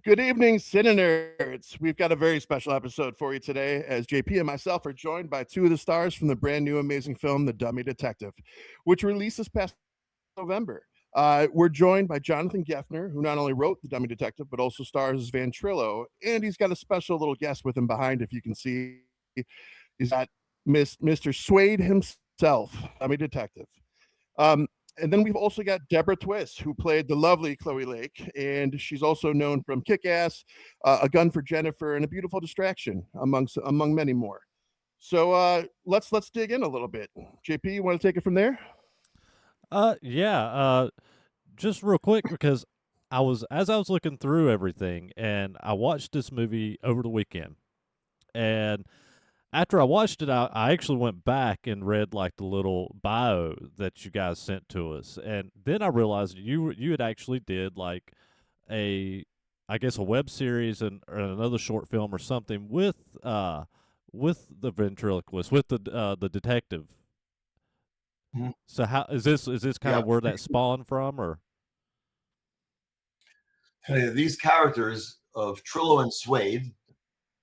Good evening, CineNerds. We've got a very special episode for you today, as JP and myself are joined by two of the stars from the brand new amazing film, The Dummy Detective, which released this past November. We're joined by Jonathan Geffner, who not only wrote The Dummy Detective, but also stars as Ventrilo, and he's got a special little guest with him behind, if you can see. He's got Mr. Swade himself, Dummy Detective. Um, and then we've also got Deborah Twiss, who played the lovely Chloe Lake, and she's also known from Kick-Ass, A Gun for Jennifer, and A Beautiful Distraction, among many more. So let's dig in a little bit. JP, you want to take it from there? Yeah. Just real quick because as I was looking through everything, and I watched this movie over the weekend, and after I watched it, I actually went back and read like the little bio that you guys sent to us, and then I realized you had actually did like a I guess a web series and or another short film or something with the ventriloquist with the detective. Mhm. So how is this kind Yeah, of where that spawned from or? these characters of Trillo and Suede,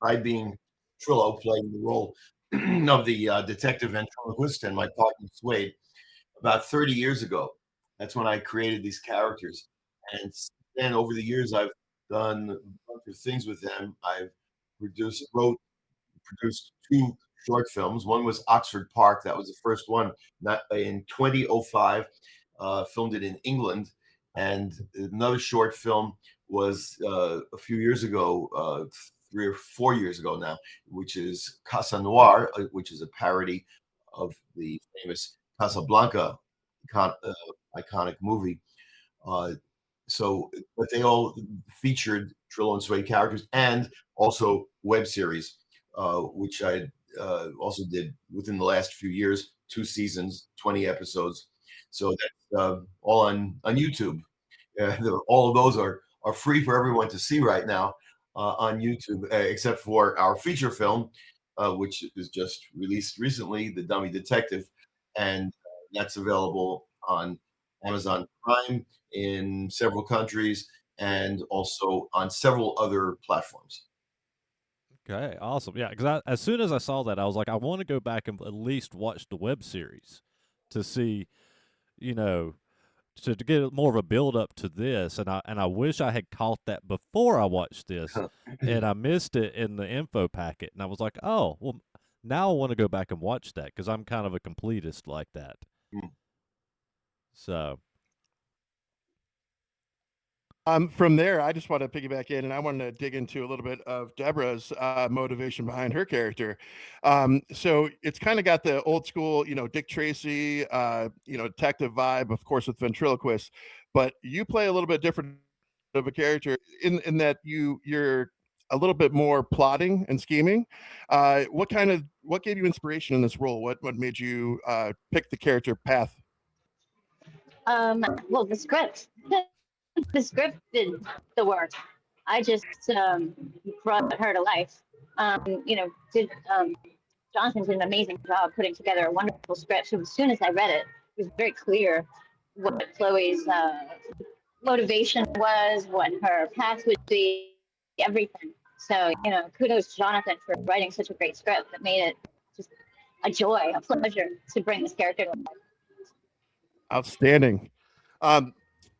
I being Trillo, playing the role of the detective ventriloquist, and my partner Suede, about 30 years ago. That's when I created these characters. And then over the years, I've done a bunch of things with them. I've produced two short films. One was Oxford Park. That was the first one, not in 2005. Filmed it in England, and another short film was a few years ago, 3 or 4 years ago now, which is Casa Noir, which is a parody of the famous Casablanca iconic movie. Uh, but they all featured Trillo and Suede characters and also web series, which I also did within the last few years, 2 seasons, 20 episodes. So that's all on YouTube. All of those are free for everyone to see right now on YouTube, except for our feature film, which is just released recently, The Dummy Detective, and that's available on Amazon Prime in several countries and also on several other platforms. Okay, awesome. Yeah, because as soon as I saw that, I was like, I want to go back and at least watch the web series to see, you know, to get more of a build up to this. And I wish I had caught that before I watched this, and I missed it in the info packet. And I was like, oh, well, now I want to go back and watch that because I'm kind of a completist like that. So, From there, I just want to piggyback in, and I want to dig into a little bit of Deborah's motivation behind her character. So it's kind of got the old school, Dick Tracy, detective vibe, of course, with ventriloquist. But you play a little bit different of a character in that you're a little bit more plotting and scheming. What gave you inspiration in this role? What made you pick the character path? Well, the script. The script did the work. I just brought her to life. Did Jonathan did an amazing job putting together a wonderful script. So as soon as I read it, it was very clear what Chloe's motivation was, what her path would be, everything. So, kudos to Jonathan for writing such a great script that made it just a joy, a pleasure to bring this character to life. Outstanding. Um,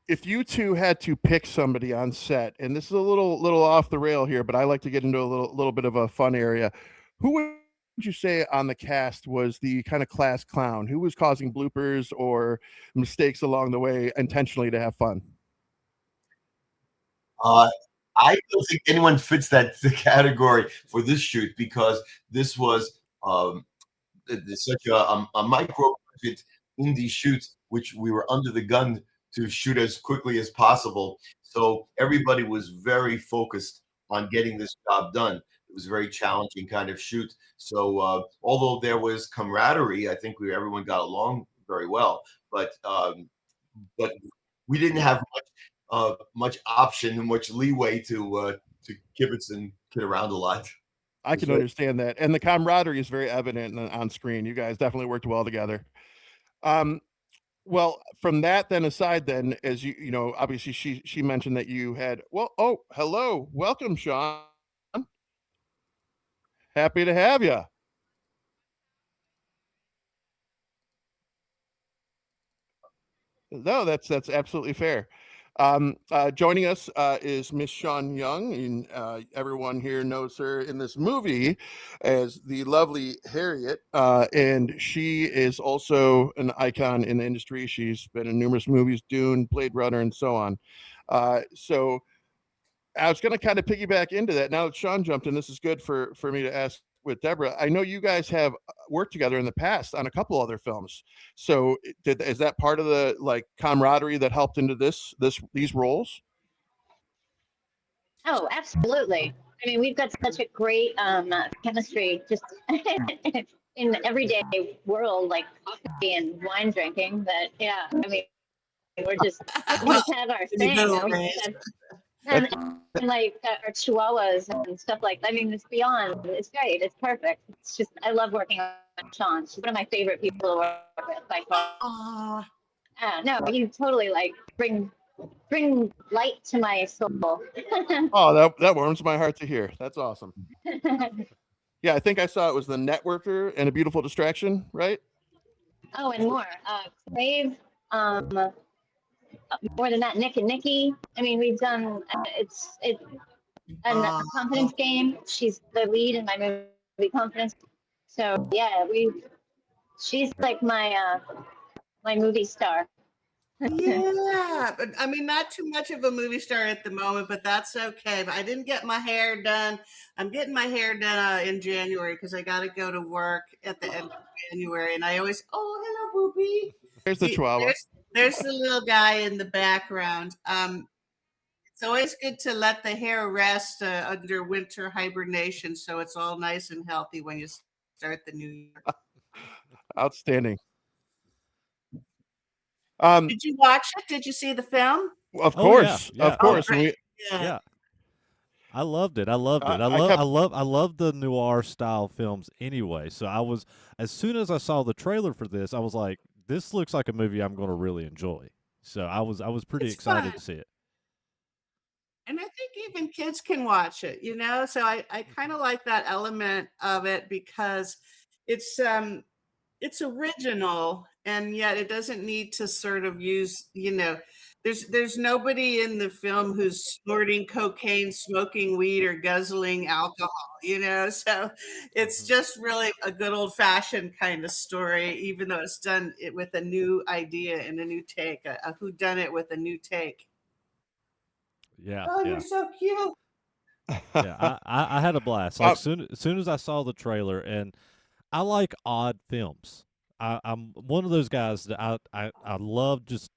if you two had to pick somebody on set, and this is a little off the rail here, but I like to get into a little bit of a fun area. Who would you say on the cast was the kind of class clown? Who was causing bloopers or mistakes along the way intentionally to have fun? Uh, I don't think anyone fits that category for this shoot because this was such a micro budget indie shoot, which we were under the gun to shoot as quickly as possible. So everybody was very focused on getting this job done. It was a very challenging kind of shoot. So although there was camaraderie, I think everyone got along very well. But we didn't have much option and much leeway to kibitz and kid around a lot. It I was can very understand that, and the camaraderie is very evident on screen. You guys definitely worked well together. Um, Well, from that then aside, then as you know, obviously she mentioned that you had. Well, oh, hello, welcome, Sean. Happy to have you. No, that's absolutely fair. Joining us is Miss Sean Young, and everyone here knows her in this movie as the lovely Harriet, and she is also an icon in the industry. She's been in numerous movies, Dune, Blade Runner, and so on. So I was going to kind of piggyback into that. Now that Sean jumped in, this is good for me to ask with Deborah. I know you guys have worked together in the past on a couple other films. So is that part of the like camaraderie that helped into these roles? Oh, absolutely. I mean, we've got such a great chemistry just in the everyday world, like coffee and wine drinking. That yeah, I mean, we just have our thing. You know? And like our chihuahuas and stuff like that. I mean, it's beyond. It's great. It's perfect. It's just I love working with Sean. She's one of my favorite people to work with by far. No, you totally like bring light to my soul. Oh, that warms my heart to hear. That's awesome. Yeah, I think I saw it was The Networker and A Beautiful Distraction, right? Oh, and more. Crave, more than that, Nick and Nikki. I mean, we've done it and a confidence game. She's the lead in my movie Confidence. So yeah, she's like my movie star. Yeah, but I mean, not too much of a movie star at the moment, but that's okay. But I didn't get my hair done. I'm getting my hair done in January because I got to go to work at the end of January. And I always, oh, hello, Boopy. There's the Chihuahua. There's the little guy in the background. It's always good to let the hair rest under winter hibernation, so it's all nice and healthy when you start the new year. Outstanding. Did you watch it? Did you see the film? Of course, yeah. of course. Oh, Yeah. I loved it. I loved it. I I love the noir style films anyway. So as soon as I saw the trailer for this, I was like, this looks like a movie I'm going to really enjoy. So I was pretty excited to see it. And I think even kids can watch it, you know? So I kind of like that element of it because it's original and yet it doesn't need to sort of use, you know, there's nobody in the film who's snorting cocaine, smoking weed, or guzzling alcohol, you know? So it's just really a good old fashioned kind of story, even though it's done it with a new idea and a new take, a whodunit with a new take. Yeah. Oh, yeah. you're so cute. Yeah, I had a blast. Like soon as I saw the trailer, and I like odd films. I'm one of those guys that I love just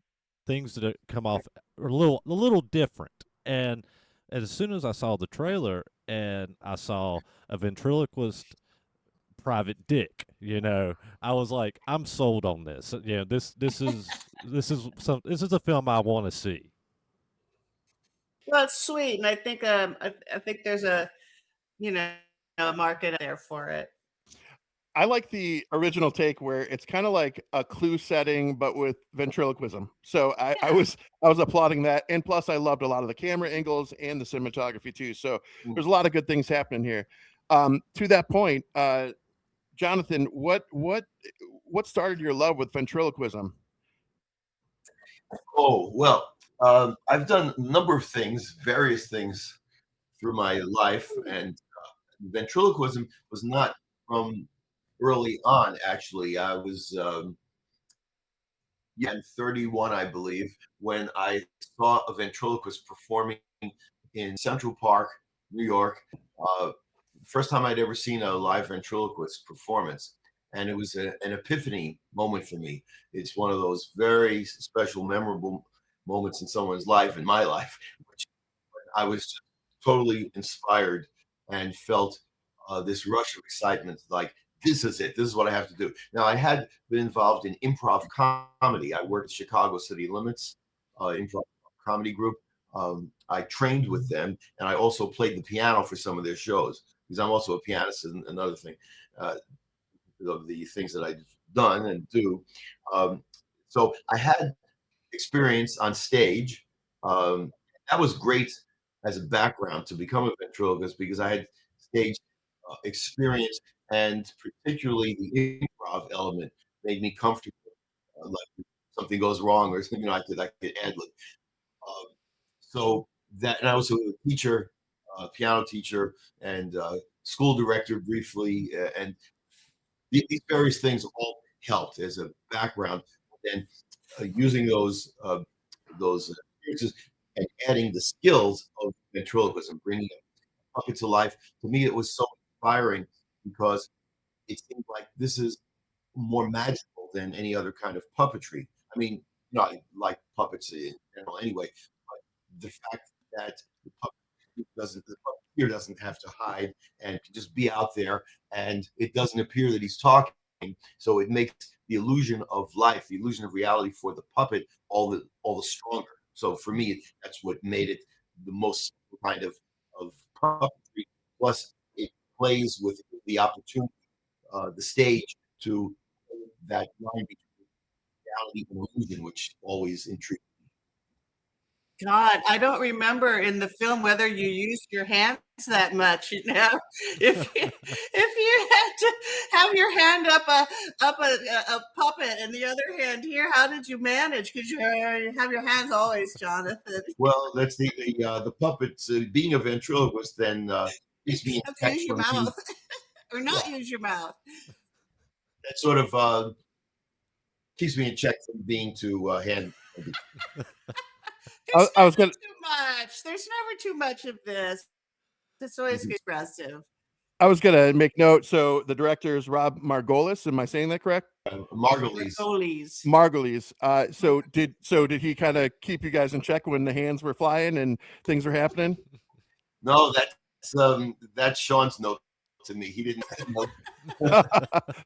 things that come off a little different. And as soon as I saw the trailer and I saw a ventriloquist private dick, I was like, I'm sold on this. This is a film I want to see. Well, it's sweet, and I think I think there's a a market out there for it. I like the original take where it's kind of like a Clue setting, but with ventriloquism. So I was applauding that, and plus I loved a lot of the camera angles and the cinematography too. So there's a lot of good things happening here. To that point, Jonathan, what started your love with ventriloquism? Oh, well, I've done a number of things, various things through my life, and ventriloquism was not from early on. Actually, I was 31, I believe, when I saw a ventriloquist performing in Central Park, New York. First time I'd ever seen a live ventriloquist performance, and it was an epiphany moment for me. It's one of those very special, memorable moments in someone's life, in my life, which I was just totally inspired and felt this rush of excitement, like, this is it. This is what I have to do. Now, I had been involved in improv comedy. I worked at Chicago City Limits improv comedy group. I trained with them, and I also played the piano for some of their shows, because I'm also a pianist. And another thing of the things that I've done and do. So I had experience on stage. Um, that was great as a background to become a ventriloquist because I had stage experience, and particularly the improv element made me comfortable. Like if something goes wrong, or I could ad lib. Um, so that, and I was a teacher, piano teacher, and school director briefly, and these various things all helped as a background. And using those experiences and adding the skills of ventriloquism, bringing a puppet to life. To me, it was so inspiring because it seemed like this is more magical than any other kind of puppetry. I mean, I like puppets in general anyway, but the fact that the puppeteer doesn't have to hide and can just be out there, and it doesn't appear that he's talking. So it makes the illusion of life, the illusion of reality for the puppet all the stronger. So for me, that's what made it the most kind of puppetry. Plus, it plays with the opportunity, the stage to that line between reality and illusion, which always intrigued. God, I don't remember in the film whether you used your hands that much, you know? If you had to have your hand up a puppet and the other hand here, how did you manage? Because you have your hands always, Jonathan. Well, that's the puppets being a ventriloquist. Then keeps me in Have to check use your from being, mouth or yeah, not use your mouth. that sort of keeps me in check from being too hand. I, There's I was never gonna too much. There's never too much of this. It's always Mhm. expressive. I was gonna make note. So the director is Rob Margolis. Am I saying that correct? Margulies. Goalies. Margolis. So did he kind of keep you guys in check when the hands were flying and things were happening? No, that's Sean's note to me. He didn't know.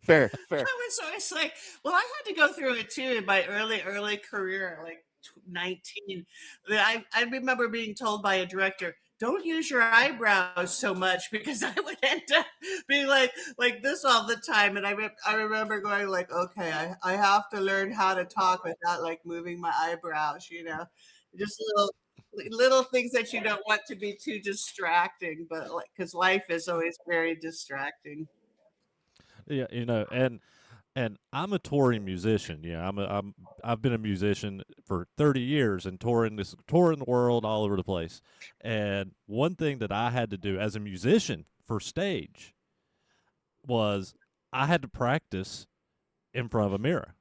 Fair. I was always like, well, I had to go through it too in my early career, like 19. I remember being told by a director, don't use your eyebrows so much because I would end up being like this all the time. And I remember going like, okay, I have to learn how to talk without like moving my eyebrows, just little things that you don't want to be too distracting, but like because life is always very distracting. Yeah, and I'm a touring musician. Yeah, I've been a musician for 30 years and touring the world all over the place. And one thing that I had to do as a musician for stage was I had to practice in front of a mirror.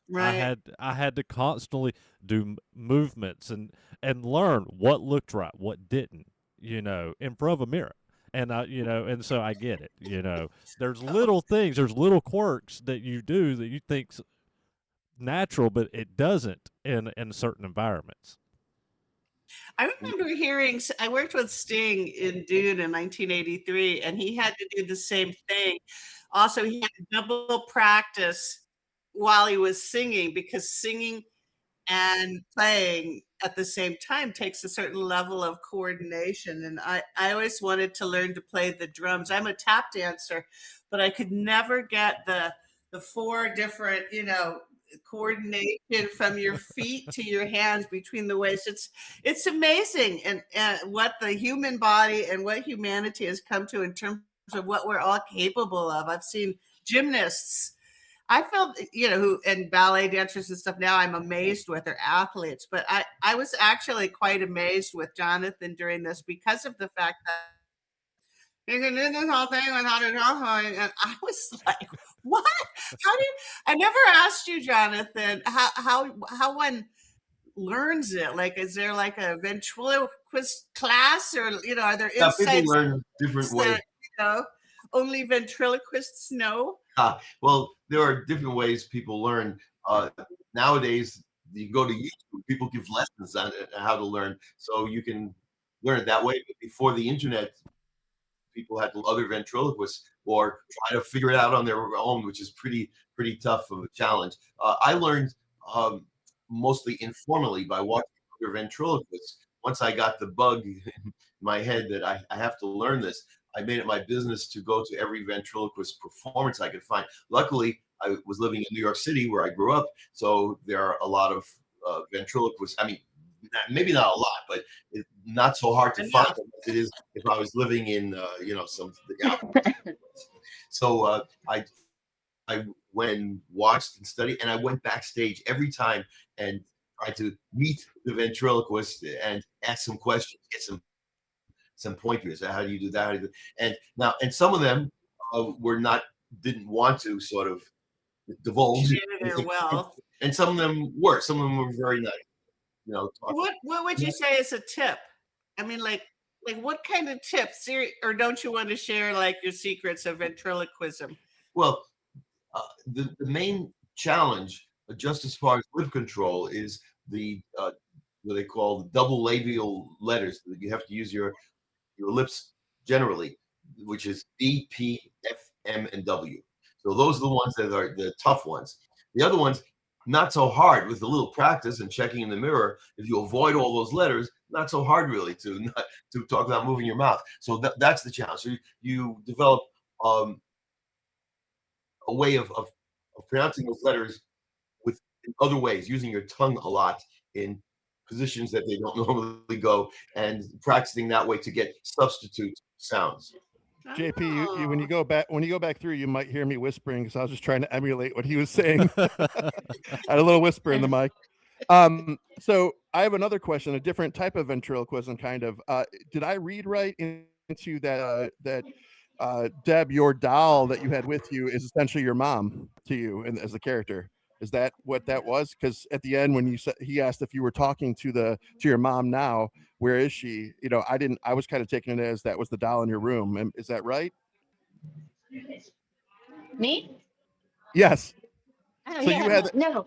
Right. I had to constantly do movements and learn what looked right, what didn't, in front of a mirror. And and so I get it. There's little things, there's little quirks that you do that you think's natural, but it doesn't in certain environments. I remember I worked with Sting in Dune in 1983, and he had to do the same thing. Also, he had to double practice while he was singing because singing and playing at the same time takes a certain level of coordination. And I always wanted to learn to play the drums. I'm a tap dancer, but I could never get the four different, coordination from your feet to your hands between the waist. It's amazing, and what the human body and what humanity has come to in terms of what we're all capable of. I've seen gymnasts. I felt, who and ballet dancers and stuff now I'm amazed with are athletes, but I was actually quite amazed with Jonathan during this because of the fact that you can do this whole thing without a drawing. And I was like, what? I never asked you, Jonathan, how one learns it. Like, is there like a ventriloquist class or, are there Yeah, people insights learn different ways. that, only ventriloquists know? Well, there are different ways people learn. Nowadays, you go to YouTube, people give lessons on how to learn, so you can learn it that way. But before the internet, people had other ventriloquists or try to figure it out on their own, which is pretty tough of a challenge. I learned um, mostly informally by watching other ventriloquists. Once I got the bug in my head that I have to learn this, I made it my business to go to every ventriloquist performance I could find. Luckily, I was living in New York City where I grew up, so there are a lot of ventriloquists. I mean, maybe not a lot, but not so hard to find them as it is if I was living in some. So I went and watched and studied, and I went backstage every time and tried to meet the ventriloquist and ask some questions, get some pointers. How do you do that? How do you do, and some of them didn't want to sort of divulge share their wealth. and some of them were. Some of them were very nice. What would you say is a tip? I mean, like what kind of tips, or don't you want to share like your secrets of ventriloquism? Well, the main challenge, just as far as lip control, is the what they call the double labial letters. You have to use your lips generally, which is B, P, F, M, and W. So those are the ones that are the tough ones. The other ones, not so hard with a little practice and checking in the mirror. If you avoid all those letters, not so hard really to talk without moving your mouth. So that's the challenge. So you develop a way of pronouncing those letters with in other ways, using your tongue a lot in positions that they don't normally go, and practicing that way to get substitute sounds. JP, when you go back through, you might hear me whispering because I was just trying to emulate what he was saying. I had a little whisper in the mic. So I have another question, a different type of ventriloquism, kind of. Did I read right into that Deb, your doll that you had with you is essentially your mom to you, and as a character? Is that what that was? Because at the end, when you said, he asked if you were talking to your mom now, where is she? I was kind of taking it as that was the doll in your room. Is that right? Me? Yes. Oh, So yeah, you had no.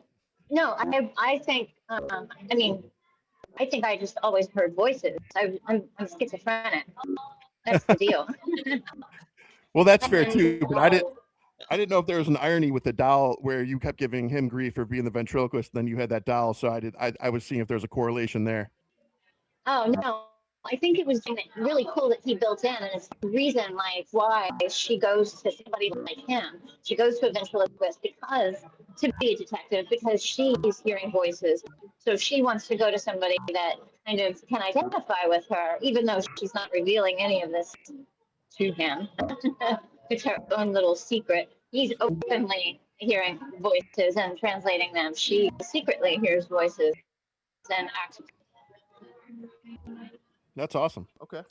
I think. I mean, I think I just always heard voices. I'm schizophrenic. That's the deal. well, that's fair too. But I didn't know if there was an irony with the doll where you kept giving him grief for being the ventriloquist, then you had that doll. So I was seeing if there's a correlation there. Oh no, I think it was really cool that he built in, and it's the reason like why she goes to somebody like him. She goes to a ventriloquist because to be a detective because she's hearing voices. So she wants to go to somebody that kind of can identify with her, even though she's not revealing any of this to him. It's her own little secret. He's openly hearing voices and translating them. She secretly hears voices and acts. That's awesome. Okay.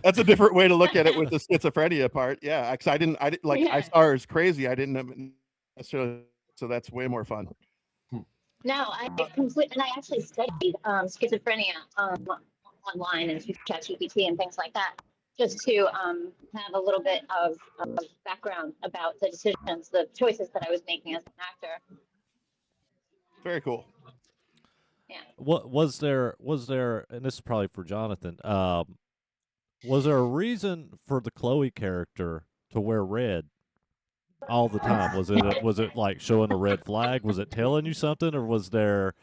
That's a different way to look at it with the schizophrenia part. Yeah, because I didn't like I saw her as crazy. I didn't necessarily, so that's way more fun. No, I actually studied schizophrenia online and through ChatGPT and things like that, just to have a little bit of background about the decisions, the choices that I was making as an actor. Very cool. Yeah. What was there? And this is probably for Jonathan. Was there a reason for the Chloe character to wear red all the time? Was it like showing a red flag? Was it telling you something, or was there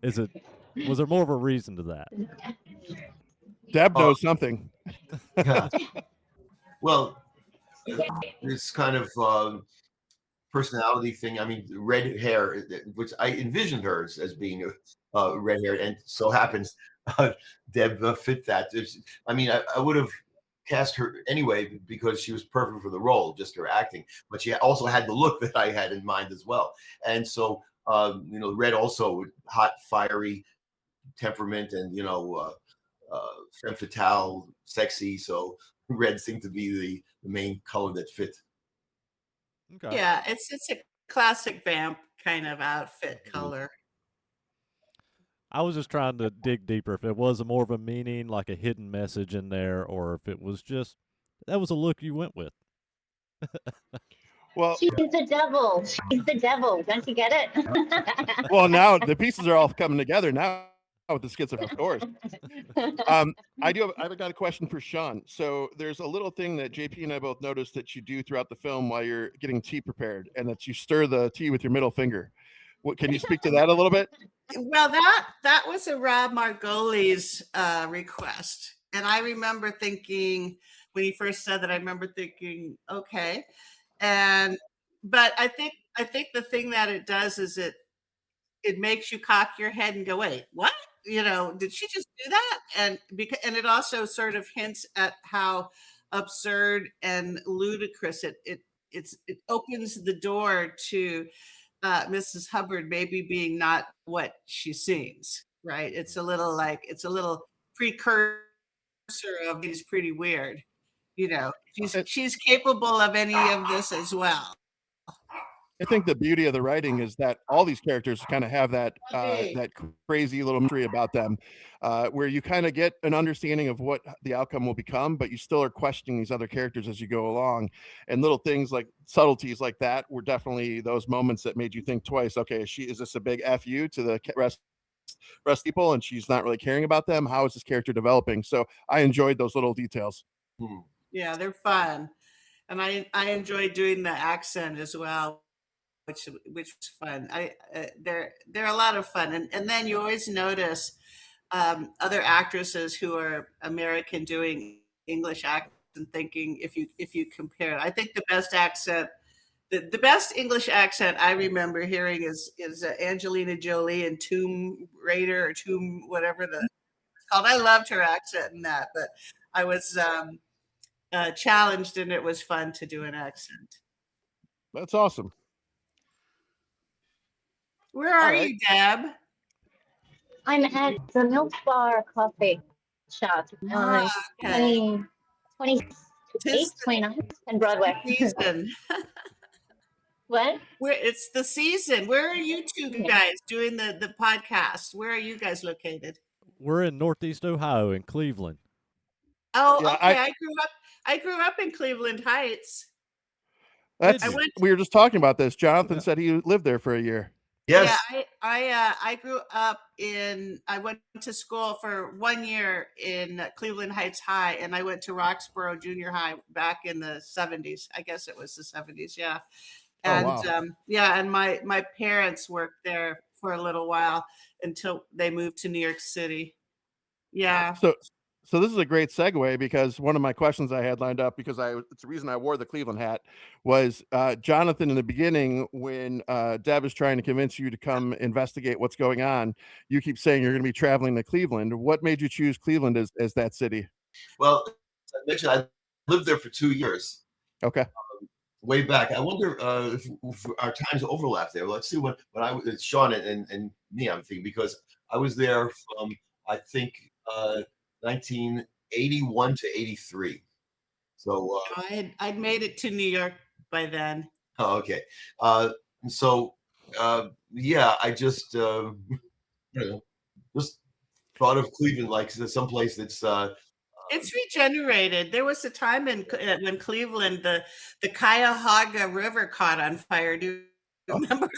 more of a reason to that? Deb knows something. Yeah. Well, this kind of personality thing. I mean, red hair, which I envisioned her as being red hair, and so happens Deb fit that. I mean, I would have cast her anyway because she was perfect for the role, just her acting. But she also had the look that I had in mind as well, and so red also hot, fiery temperament, and femme fatale, sexy. So red seemed to be the main color that fit. Okay. Yeah, it's a classic vamp kind of outfit color. I was just trying to dig deeper if it was more of a meaning, like a hidden message in there, or if it was just that was a look you went with. Well, she's the devil. She's the devil. Don't you get it? well, now the pieces are all coming together now with the schizophrenia, of course. I've got a question for Sean. So there's a little thing that JP and I both noticed that you do throughout the film while you're getting tea prepared, and that you stir the tea with your middle finger. What, can you speak to that a little bit? Well, that was a Rob Margoli's request, and I remember thinking when he first said that, I remember thinking, okay, and but I think the thing that it does is it makes you cock your head and go, wait, what? Did she just do that? And it also sort of hints at how absurd and ludicrous it opens the door to Mrs. Hubbard maybe being not what she seems, right? It's a little precursor of he's pretty weird. It, She's capable of any of this as well. I think the beauty of the writing is that all these characters kind of have that crazy little mystery about them, where you kind of get an understanding of what the outcome will become, but you still are questioning these other characters as you go along. And little things like subtleties like that were definitely those moments that made you think twice. Okay, is this a big fu to the rest people, and she's not really caring about them? How is this character developing? So I enjoyed those little details. Yeah, they're fun, and I enjoy doing the accent as well, which was fun. They're a lot of fun, and then you always notice other actresses who are American doing English accent, and thinking if you compare, I think the best English accent I remember hearing is Angelina Jolie in Tomb Raider or Tomb whatever it's called. I loved her accent in that, but I was challenged, and it was fun to do an accent. That's awesome. Where are you, Deb? I'm at the Milk Bar Coffee Shop on 28th, 29th, and Broadway. Season. What? It's the season. Where are you two guys doing the podcast? Where are you guys located? We're in Northeast Ohio in Cleveland. Oh, yeah, okay. I grew up in Cleveland Heights. We were just talking about this. Jonathan said he lived there for a year. Yes. Yeah, I grew up I went to school for 1 year in Cleveland Heights High, and I went to Roxborough Junior High back in the 70s. I guess it was the 70s, yeah. And and my parents worked there for a little while until they moved to New York City. Yeah. So this is a great segue, because one of my questions I had lined up, because it's the reason I wore the Cleveland hat, was Jonathan, in the beginning, when Deb is trying to convince you to come investigate what's going on, you keep saying you're going to be traveling to Cleveland. What made you choose Cleveland as that city? Well, I mentioned I lived there for 2 years. Okay. Way back. I wonder if our times overlap there. Let's see when I was Sean and me, I'm thinking, because I was there from, I think, 1981 to 83. So I'd made it to New York by then. Oh, okay. Yeah, I just just thought of Cleveland like someplace that's it's regenerated. There was a time when Cleveland, the Cuyahoga River caught on fire. Do you remember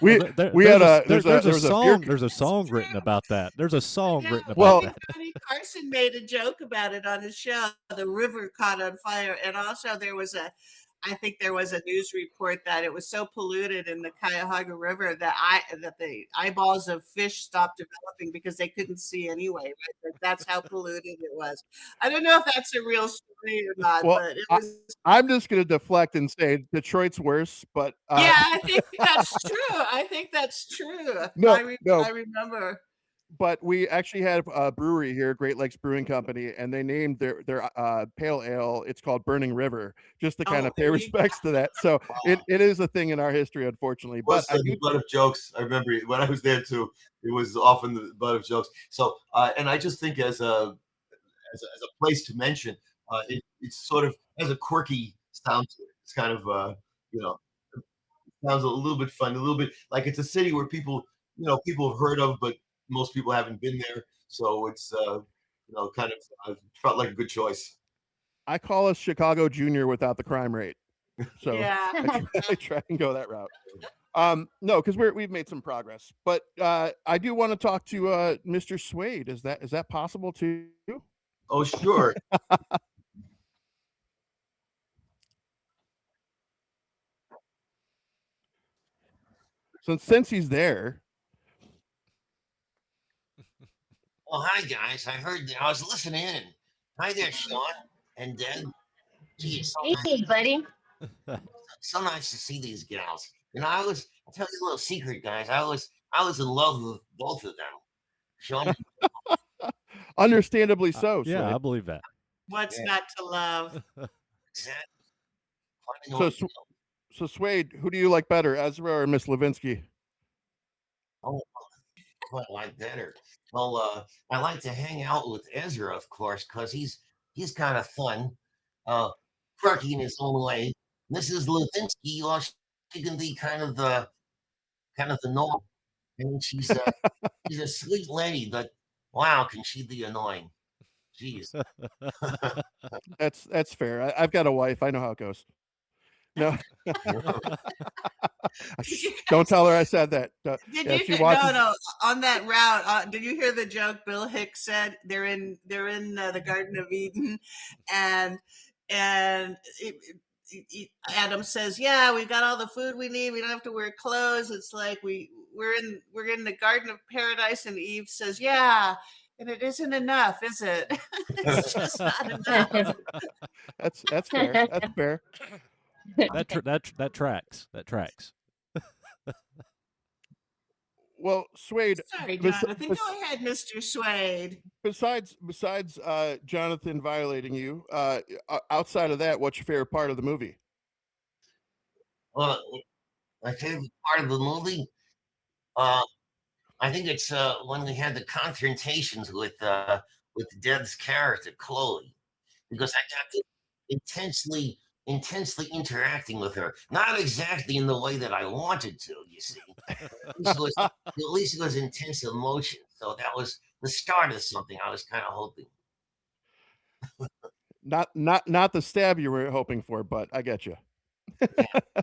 that? There's a song written about that. There's a song written about that. Johnny Carson made a joke about it on his show. The river caught on fire, and also I think there was a news report that it was so polluted in the Cuyahoga River that the eyeballs of fish stopped developing because they couldn't see anyway. Right? That's how polluted it was. I don't know if that's a real story or not, but it was. I'm just going to deflect and say Detroit's worse, but yeah, I think that's true. No, I remember. But we actually had a brewery here, Great Lakes Brewing Company, and they named their pale ale, it's called Burning River, just to kind of pay respects to that. So it is a thing in our history, unfortunately. But the butt of jokes. I remember when I was there too, it was often the butt of jokes. So and I just think as a place to mention, it sort of has a quirky sound to it. It's kind of sounds a little bit fun, a little bit like it's a city where people have heard of, but most people haven't been there, so it's kind of felt like a good choice. I call us Chicago Junior without the crime rate, so yeah. I try and go that route. No, because we've made some progress, but I do want to talk to Mr. Swade. Is that possible too? Oh, sure. Since he's there. Oh, hi guys! I was listening in. Hi there, Sean and Deb. Hey, buddy. so nice to see these gals. I'll tell you a little secret, guys. I was in love with both of them. Sean, Understandably so, Yeah, Swade. I believe that. What's not to love? exactly. So, so Swade, who do you like better, Ezra or Miss Levinsky? Oh, I like better. Well, I like to hang out with Ezra, of course, because he's kind of fun, quirky in his own way. Mrs. Levinsky, well, she can be kind of the norm. I mean, she's a sweet lady, but wow, can she be annoying? Jeez. That's fair. I've got a wife. I know how it goes. No, don't tell her I said that. Did Yeah, you she hear, watches. no on that route? Did you hear the joke Bill Hicks said? They're in the Garden of Eden, and Adam says, "Yeah, we've got all the food we need. We don't have to wear clothes. It's like we're in the Garden of Paradise." And Eve says, "Yeah, and it isn't enough, is it? It's just not enough." That's fair. That's fair. That tracks. That tracks. Well, Swade. Sorry, bes- Jonathan. bes- Go ahead, Mr. Swade. Besides Jonathan violating you, outside of that, what's your favorite part of the movie? Well, my favorite part of the movie, I think it's when we had the confrontations with Deb's character Chloe, because I got to intensely interacting with her. Not exactly in the way that I wanted to, you see. At least it was intense emotion. So that was the start of something I was kind of hoping. Not the stab you were hoping for, but I get you. Yeah.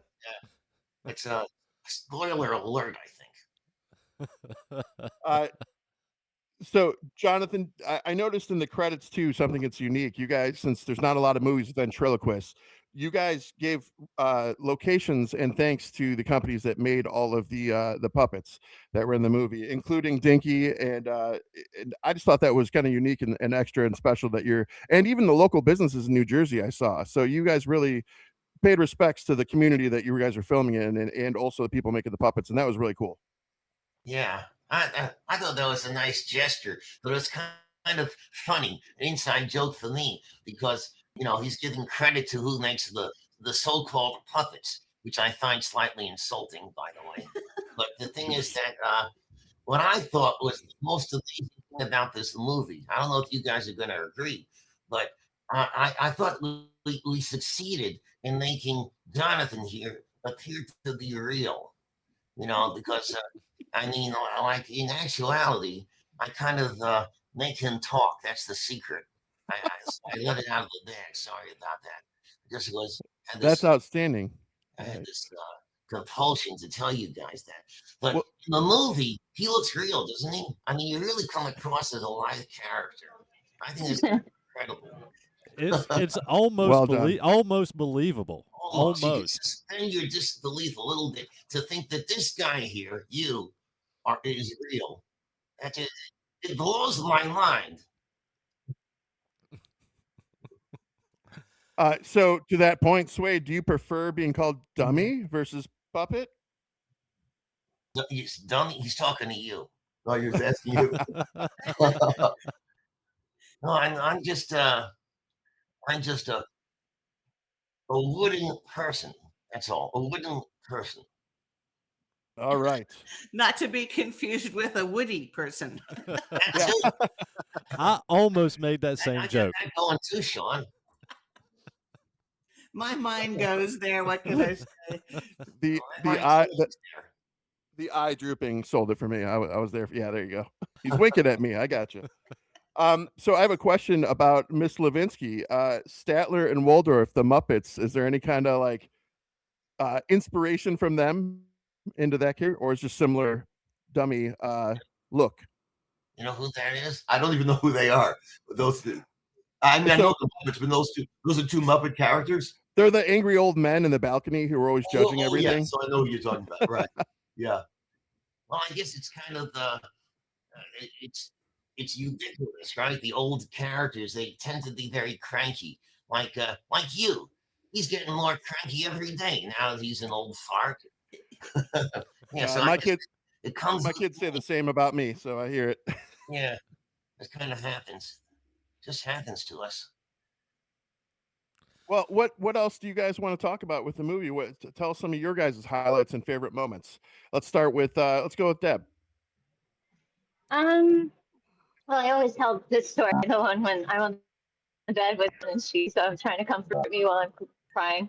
It's a spoiler alert, I think. So Jonathan, I noticed in the credits too something that's unique. You guys, since there's not a lot of movies with ventriloquists, you guys gave locations and thanks to the companies that made all of the puppets that were in the movie, including Dinky, and I just thought that was kind of unique and extra and special that you're, and even the local businesses in New Jersey I saw. So you guys really paid respects to the community that you guys are filming in, and also the people making the puppets, and that was really cool. Yeah, I thought that was a nice gesture, but it's kind of funny, an inside joke for me, because he's giving credit to who makes the so-called puppets, which I find slightly insulting, by the way. But the thing is that what I thought was the most amazing thing about this movie, I don't know if you guys are going to agree, but I thought we succeeded in making Jonathan here appear to be real, because I mean, like in actuality, I kind of make him talk. That's the secret. I let it out of the bag. Sorry about that. Just That's outstanding. I had this compulsion to tell you guys that. But Well, in the movie, he looks real, doesn't he? I mean, you really come across as a live character. I think it's incredible. It's almost Well done. almost believable. Almost. You can Almost. suspend your disbelief a little bit to think that this guy here, is real. It blows my mind. So to that point, Swade, do you prefer being called dummy versus puppet? He's dummy. He's talking to you. No, he was asking you. No, I'm just a wooden person. That's all. A wooden person. All right. Not to be confused with a woody person. That's it. I almost made that I same got joke. that going too, Sean. My mind goes there. What can I say? The eye drooping sold it for me. I was there. Yeah, there you go. He's winking at me. I got you. So I have a question about Miss Levinsky, Statler and Waldorf, the Muppets. Is there any kind of like inspiration from them into that character, or is just similar dummy look? You know who that is? I don't even know who they are. Those two. I mean, I know the Muppets, but those are two Muppet characters. They're the angry old men in the balcony who are always judging everything. Yeah, so I know who you're talking about, right? Yeah. Well, I guess it's kind of it's ubiquitous, right? The old characters, they tend to be very cranky, like you. he's getting more cranky every day now that he's an old fart. Yeah, so my I guess kids, it comes. my kids say the same about me, so I hear it. Yeah, it kind of happens. Just happens to us. Well, what else do you guys want to talk about with the movie? Tell us some of your guys' highlights and favorite moments. Let's start with let's go with Deb. Well, I always tell this story, the one when I'm on the bed with her and she's trying to comfort me while I'm crying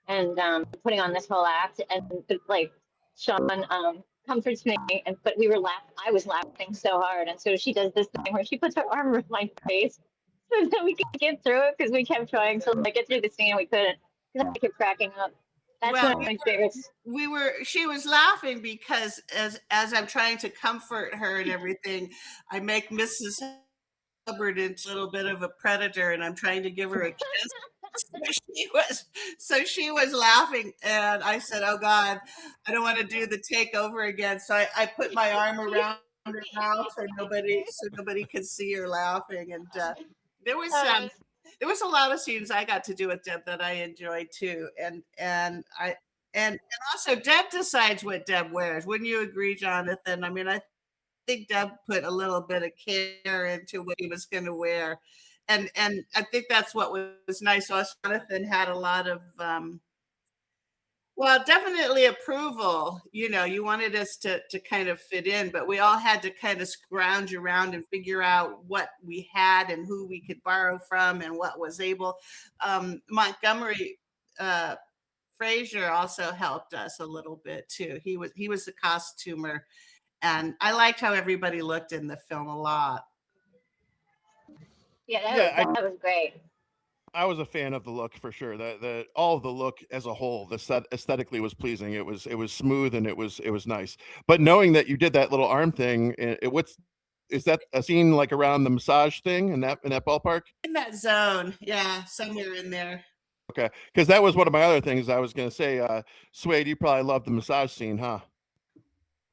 and putting on this whole act. And like Sean comforts me, but we were laughing. I was laughing so hard, and so she does this thing where she puts her arm around my face so that we could get through it because we kept trying to like get through the scene and we couldn't because I kept cracking up. That's Well, one of my favorites. She was laughing because as I'm trying to comfort her and everything, I make Mrs. Hubbard into a little bit of a predator and I'm trying to give her a kiss. So she was laughing and I said, oh God, I don't want to do the takeover again. So I put my arm around her mouth so nobody could see her laughing. And there was a lot of scenes I got to do with Deb that I enjoyed too. And also Deb decides what Deb wears. Wouldn't you agree, Jonathan? I mean, I think Deb put a little bit of care into what he was going to wear. And I think that's what was nice. So Jonathan had a lot of, well, definitely approval. You know, you wanted us to kind of fit in, but we all had to kind of scrounge around and figure out what we had and who we could borrow from and what was able. Montgomery Frazier also helped us a little bit too. He was the costumer, and I liked how everybody looked in the film a lot. Yeah, that was great. I was a fan of the look for sure. The all of the look as a whole, the set aesthetically was pleasing. It was smooth and it was nice. But knowing that you did that little arm thing, is that a scene like around the massage thing in that ballpark? In that zone, yeah, somewhere in there. Okay, because that was one of my other things I was going to say. Suede, you probably loved the massage scene, huh?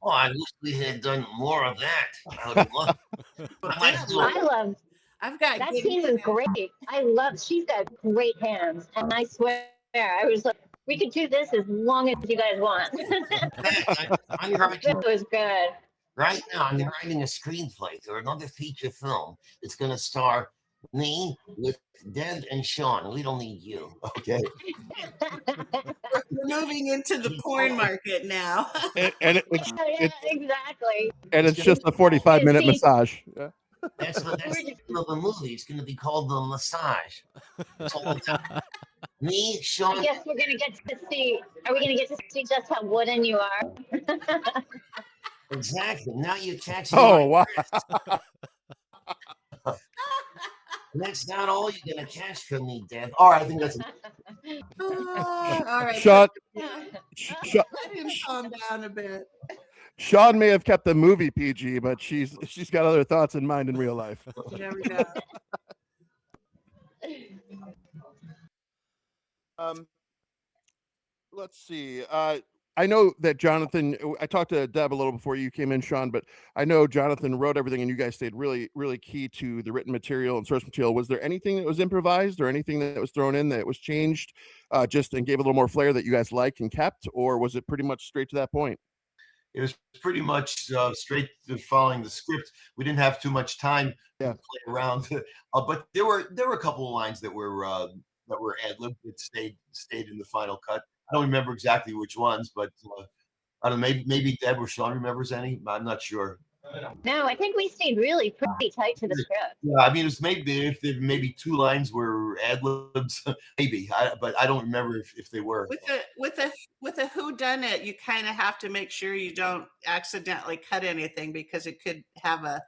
Oh, I wish we had done more of that. I would have loved. I love. I've got that scene is great. She's got great hands, and I swear, I was like, we could do this as long as you guys want. It was good. Right now, I'm writing a screenplay for another feature film. It's going to star me with Deb and Sean. We don't need you. Okay. We're moving into the porn market now. It's exactly. And it's just a 45-minute massage. Yeah. That's the name of the movie. It's going to be called The Massage. Me, Sean. I guess we're going to get to see. Are we going to get to see just how wooden you are? Exactly. Now you're catching. Oh, wow. That's not all you're going to catch from me, Deb. All right, I think that's. All right. Sean, Let him calm down a bit. Sean may have kept the movie PG, but she's got other thoughts in mind in real life. There we go. Let's see. I know that Jonathan, I talked to Deb a little before you came in, Sean, but I know Jonathan wrote everything and you guys stayed really, really key to the written material and source material. Was there anything that was improvised or anything that was thrown in that was changed just and gave a little more flair that you guys liked and kept, or was it pretty much straight to that point? It was pretty much straight to following the script. We didn't have too much time to play around, but there were a couple of lines that were ad-libbed that stayed in the final cut. I don't remember exactly which ones, but I don't know. Maybe Deb or Sean remembers any. I'm not sure. No, I think we stayed really pretty tight to the script. Yeah, I mean, it was maybe two lines were ad libs, maybe. But I don't remember if they were. With a whodunit, you kind of have to make sure you don't accidentally cut anything because it could have a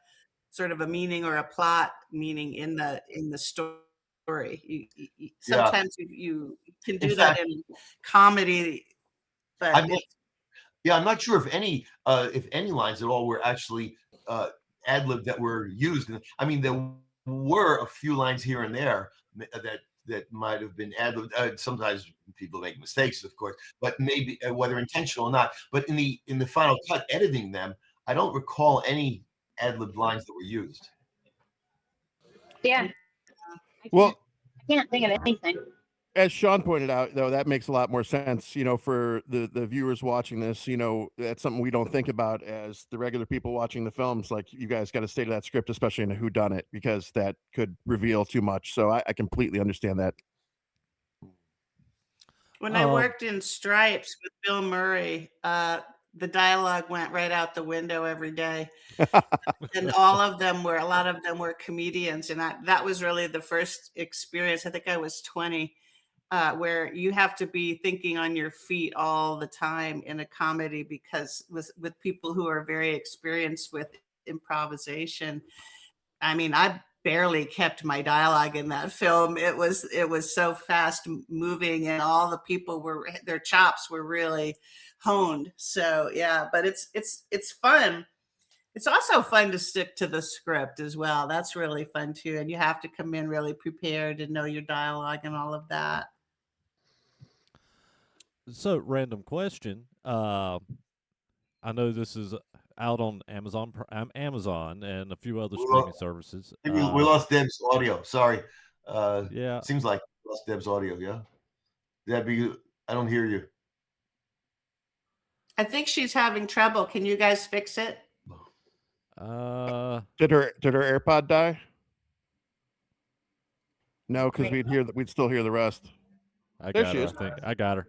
sort of a meaning or a plot meaning in the story. Sometimes you can do that in comedy, but I'm not sure if any lines at all were actually ad lib that were used. I mean, there were a few lines here and there that might have been ad lib. Sometimes people make mistakes, of course, but maybe whether intentional or not. But in the final cut, editing them, I don't recall any ad lib lines that were used. Yeah. Well, I can't think of anything. as Sean pointed out, though, that makes a lot more sense, for the viewers watching this. That's something we don't think about as the regular people watching the films. Like, you guys got to stay to that script, especially in a whodunit, because that could reveal too much. So I completely understand that. When I worked in Stripes with Bill Murray, the dialogue went right out the window every day. And a lot of them were comedians. And that was really the first experience. I think I was 20, where you have to be thinking on your feet all the time in a comedy, because with people who are very experienced with improvisation. I mean, I barely kept my dialogue in that film. It was so fast moving, and all the people their chops were really honed. So yeah, but it's fun. It's also fun to stick to the script as well. That's really fun too. And you have to come in really prepared and know your dialogue and all of that. So, random question. I know this is out on Amazon and a few other streaming services. We lost Deb's audio. Sorry. Yeah. Seems like we lost Deb's audio. Yeah. Debbie, I don't hear you. I think she's having trouble. Can you guys fix it? Did her AirPod die? No, because we'd still hear the rest. I There got she her. is. I think I got her.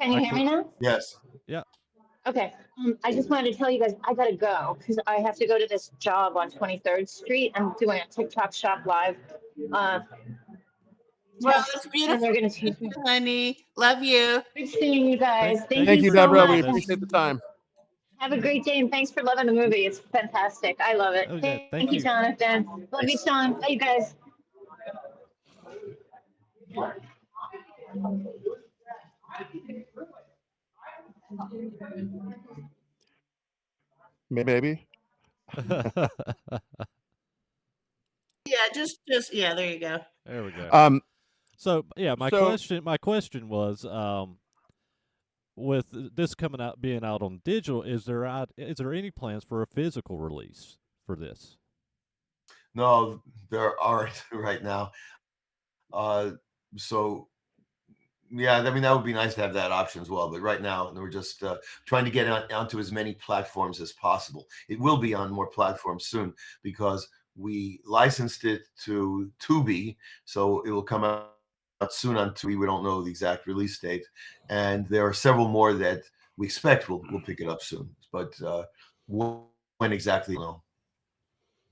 Can you hear me now? Yes. Yeah. Okay. I just wanted to tell you guys I gotta go because I have to go to this job on 23rd Street. I'm doing a TikTok shop live. Well, it's and beautiful, they're gonna teach me. honey. Love you. Good seeing you guys. Thank Thank you, so Deborah. much. We appreciate the time. Have a great day, and thanks for loving the movie. It's fantastic. I love it. Oh, yeah. Thank you, you. Jonathan. Love you, Sean. Bye, you guys. Maybe. Yeah, just yeah, there you go. There we go. So yeah, my so- question was, with this coming out being out on digital, is there any plans for a physical release for this? No, there aren't right now. So yeah, I mean, that would be nice to have that option as well. But right now, we're just trying to get onto as many platforms as possible. It will be on more platforms soon because we licensed it to Tubi, so it will come out soon on Tubi. We don't know the exact release date, and there are several more that we expect will pick it up soon. But when exactly, no.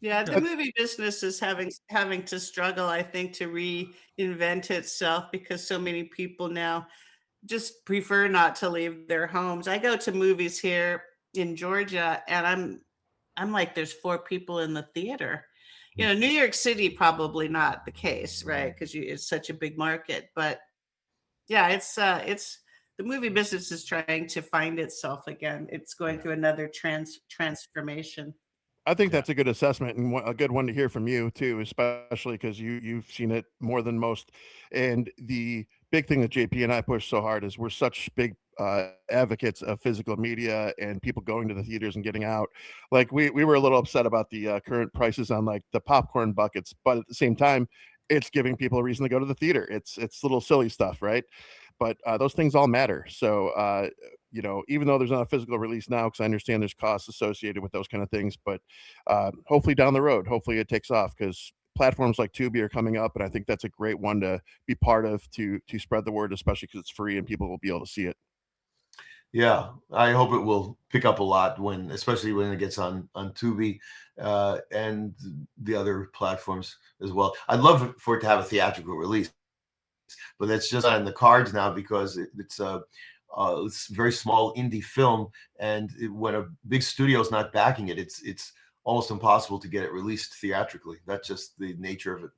Yeah, the movie business is having to struggle, I think, to reinvent itself because so many people now just prefer not to leave their homes. I go to movies here in Georgia, and I'm like, there's 4 people in the theater. You know, New York City probably not the case, right? Because it's such a big market. But yeah, it's the movie business is trying to find itself again. It's going through another transformation. I think that's a good assessment and a good one to hear from you too, especially because you've seen it more than most. And the big thing that JP and I push so hard is we're such big advocates of physical media and people going to the theaters and getting out. Like we were a little upset about the current prices on like the popcorn buckets, but at the same time, it's giving people a reason to go to the theater. It's little silly stuff, right? But those things all matter. So even though there's not a physical release now, because I understand there's costs associated with those kind of things, but hopefully down the road, hopefully it takes off because platforms like Tubi are coming up, and I think that's a great one to be part of to spread the word, especially because it's free and people will be able to see it. Yeah, I hope it will pick up a lot especially when it gets on Tubi and the other platforms as well. I'd love for it to have a theatrical release, but that's just not in the cards now because it's a very small indie film, and when a big studio is not backing it, it's almost impossible to get it released theatrically. That's just the nature of it.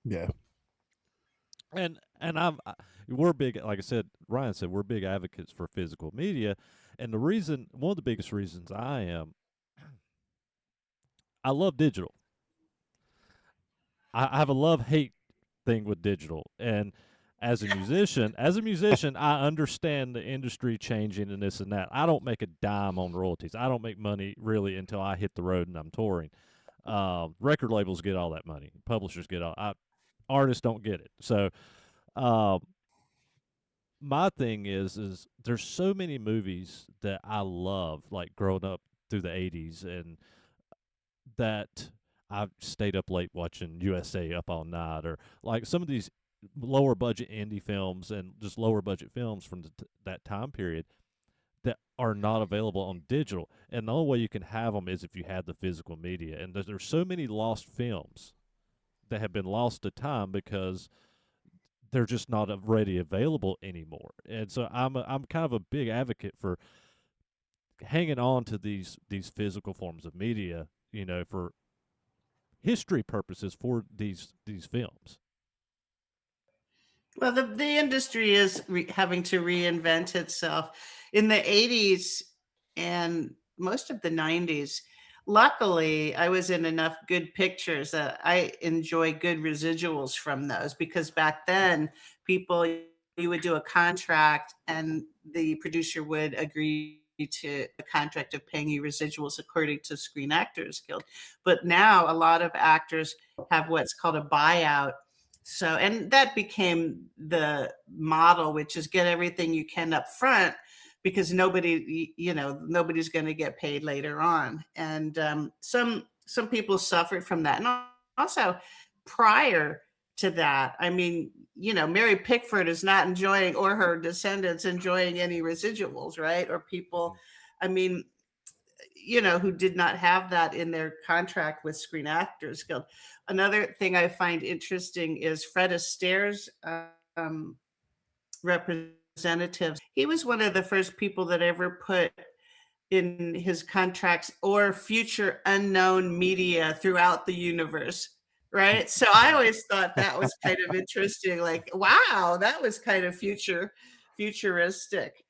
Yeah. And we're big, like I said, Ryan said, we're big advocates for physical media, and one of the biggest reasons I love digital. I have a love-hate thing with digital, and as a musician, I understand the industry changing and this and that. I don't make a dime on royalties. I don't make money really until I hit the road and I'm touring. Record labels get all that money. Publishers get artists don't get it. So, my thing is there's so many movies that I love, like growing up through the '80s, and that I've stayed up late watching USA Up All Night, or like some of these lower budget indie films and just lower budget films from that time period that are not available on digital. And the only way you can have them is if you had the physical media. And there's so many lost films that have been lost to time because they're just not ready available anymore. And so I'm kind of a big advocate for hanging on to these physical forms of media, for history purposes for these films. Well, the industry is having to reinvent itself. In the 80s and most of the 90s, luckily, I was in enough good pictures that I enjoy good residuals from those, because back then, people, you would do a contract and the producer would agree to a contract of paying you residuals according to Screen Actors Guild. But now a lot of actors have what's called a buyout. So, and that became the model, which is get everything you can up front, because nobody's going to get paid later on. And some people suffered from that. And also, prior to that, I mean, Mary Pickford is not enjoying, or her descendants enjoying, any residuals, right? Or people, I mean, who did not have that in their contract with Screen Actors Guild. Another thing I find interesting is Fred Astaire's representatives. He was one of the first people that ever put in his contracts or future unknown media throughout the universe. Right. So I always thought that was kind of interesting. Like, wow, that was kind of futuristic.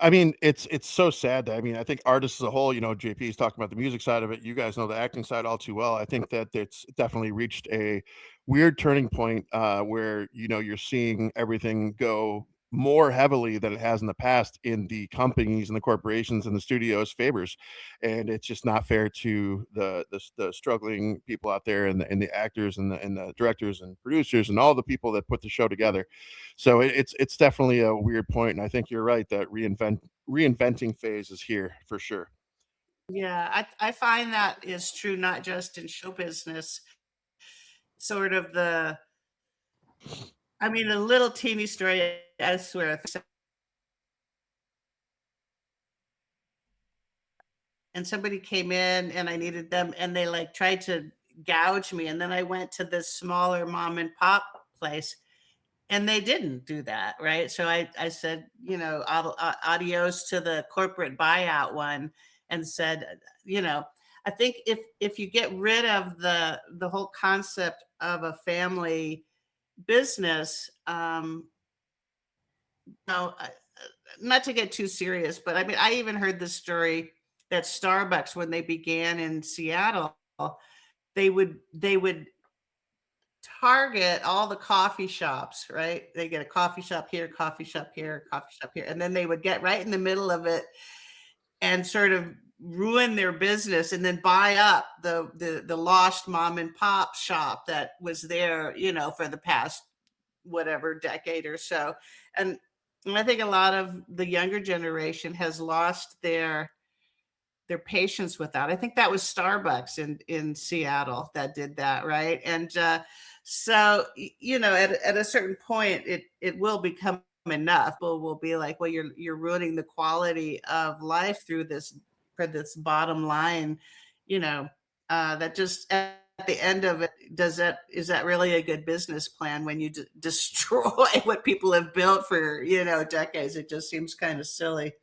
I mean, it's so sad. I mean, I think artists as a whole, JP is talking about the music side of it. You guys know the acting side all too well. I think that it's definitely reached a weird turning point where, you're seeing everything go more heavily than it has in the past in the companies and the corporations and the studios' favors. And it's just not fair to the struggling people out there, and the actors and the directors and producers and all the people that put the show together. So it's definitely a weird point, and I think you're right that reinventing phase is here for sure. Yeah, I find that is true not just in show business. Sort of a little teeny story. I swear. And somebody came in and I needed them, and they like tried to gouge me. And then I went to this smaller mom and pop place, and they didn't do that. Right. So I said, adios to the corporate buyout one, and said, I think if you get rid of the whole concept of a family business, no, not to get too serious, but I mean, I even heard the story that Starbucks, when they began in Seattle, they would target all the coffee shops, right? They get a coffee shop here, coffee shop here, coffee shop here, and then they would get right in the middle of it and sort of ruin their business, and then buy up the lost mom and pop shop that was there, for the past whatever decade or so. And I think a lot of the younger generation has lost their patience with that. I think that was Starbucks in Seattle that did that, right? And so at a certain point, it will become enough. People will be like, well, you're ruining the quality of life through this, for this bottom line, that just at the end of it, is that really a good business plan when you destroy what people have built for decades? It just seems kind of silly.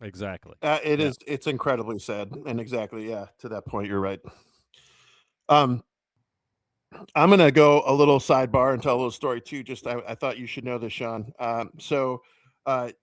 Exactly. It Yeah. is. It's incredibly sad, and exactly, yeah. To that point, you're right. Um, I'm gonna go a little sidebar and tell a little story too. Just I thought you should know this, Sean.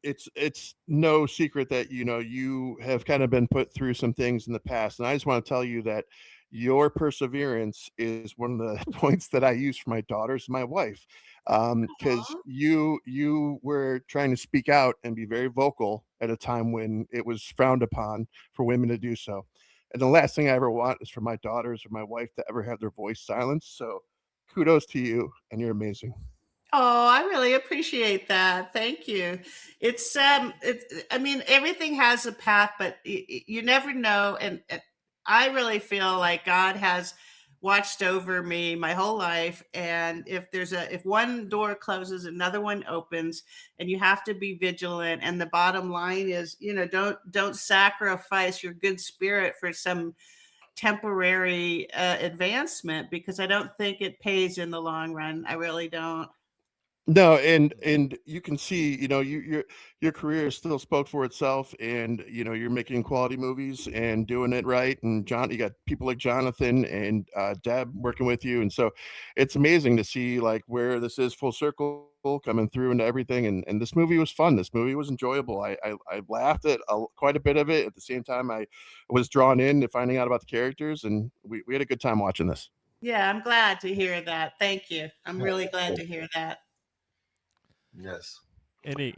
It's no secret that you have kind of been put through some things in the past, and I just want to tell you that your perseverance is one of the points that I use for my daughters and my wife, because Aw. you were trying to speak out and be very vocal at a time when it was frowned upon for women to do so. And the last thing I ever want is for my daughters or my wife to ever have their voice silenced. So kudos to you, and you're amazing. Oh, I really appreciate that. Thank you. I mean, everything has a path, but you never know. And I really feel like God has watched over me my whole life. And if one door closes, another one opens, and you have to be vigilant. And the bottom line is, don't sacrifice your good spirit for some temporary advancement, because I don't think it pays in the long run. I really don't. No, and you can see, your career still spoke for itself, and you're making quality movies and doing it right. And John, you got people like Jonathan and Deb working with you, and so it's amazing to see like where this is full circle coming through into everything. And this movie was fun. This movie was enjoyable. I laughed at quite a bit of it. At the same time, I was drawn in to finding out about the characters, and we had a good time watching this. Yeah, I'm glad to hear that. Thank you. I'm really glad to hear that. Yes. Any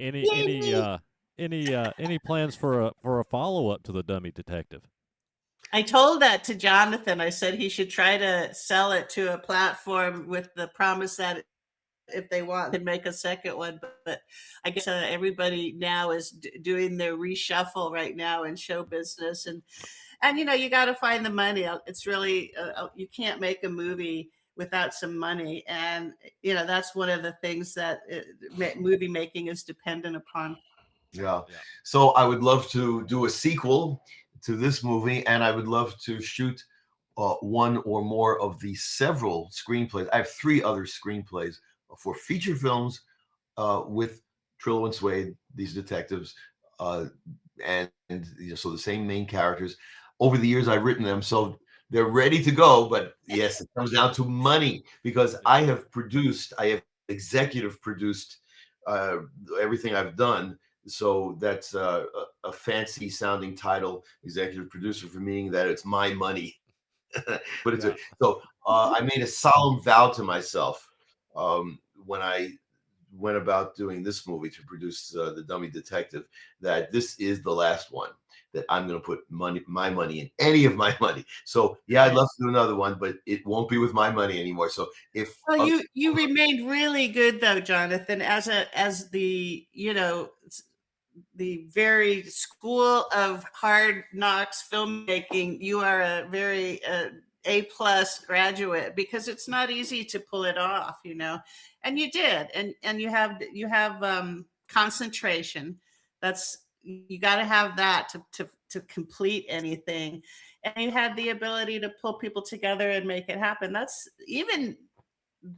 plans for a follow up to the Dummy Detective? I told that to Jonathan. I said he should try to sell it to a platform with the promise that if they want, can make a second one. But I guess everybody now is doing their reshuffle right now in show business, and you got to find the money. It's really you can't make a movie without some money, and that's one of the things that movie making is dependent upon. Yeah. So I would love to do a sequel to this movie, and I would love to shoot one or more of the several screenplays. I have 3 other screenplays for feature films with Trillo and Swade, these detectives, and so the same main characters. Over the years, I've written them, so they're ready to go. But yes, it comes down to money, because I have executive produced everything I've done. So that's a fancy sounding title, executive producer, for meaning that it's my money. But it's so I made a solemn vow to myself when I went about doing this movie to produce the Dummy Detective, that this is the last one that I'm going to put my money in, any of my money. So yeah, I'd love to do another one, but it won't be with my money anymore. So well, you remained really good though, Jonathan, as the the very school of hard knocks filmmaking. You are a very A+ graduate, because it's not easy to pull it off, and you did, and you have concentration. You got to have that to complete anything, and you had the ability to pull people together and make it happen. That's even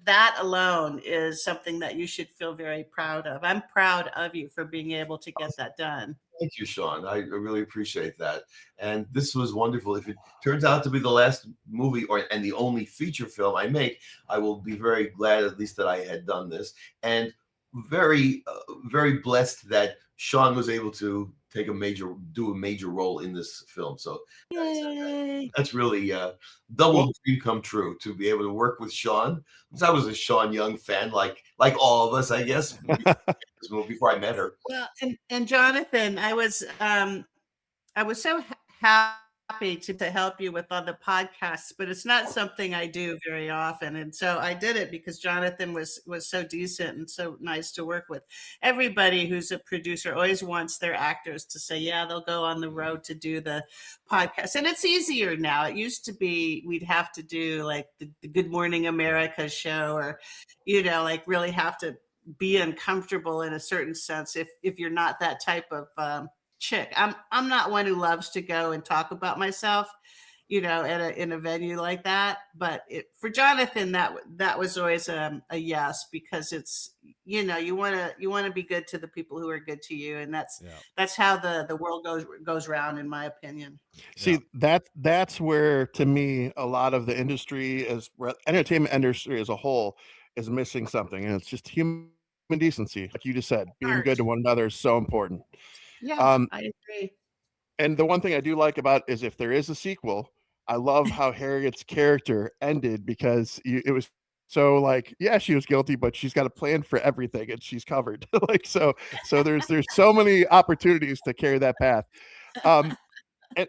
that alone is something that you should feel very proud of. I'm proud of you for being able to get that done. Thank you, Sean. I really appreciate that. And this was wonderful. If it turns out to be the last movie and the only feature film I make, I will be very glad at least that I had done this, and very, very blessed that Sean was able to do a major role in this film. So that's really double dream come true to be able to work with Sean, because I was a Sean Young fan, like all of us, I guess, before I met her. Well, and Jonathan, I was so happy to help you with all the podcasts, but it's not something I do very often. And so I did it because Jonathan was so decent and so nice to work with. Everybody who's a producer always wants their actors to say, yeah, they'll go on the road to do the podcast. And it's easier now. It used to be we'd have to do like the Good Morning America show, or, like really have to be uncomfortable in a certain sense if you're not that type of chick. I'm not one who loves to go and talk about myself, in a venue like that. But for Jonathan, that was always a yes, because it's you want to be good to the people who are good to you, and that's how the world goes round, in my opinion. See, that's where, to me, a lot of the industry, entertainment industry as a whole, is missing something, and it's just human decency. Like you just said, being good to one another is so important. Yeah, I agree. And the one thing I do like about is, if there is a sequel, I love how Harriet's character ended, because it was so like, yeah, she was guilty, but she's got a plan for everything, and she's covered. Like so there's so many opportunities to carry that path.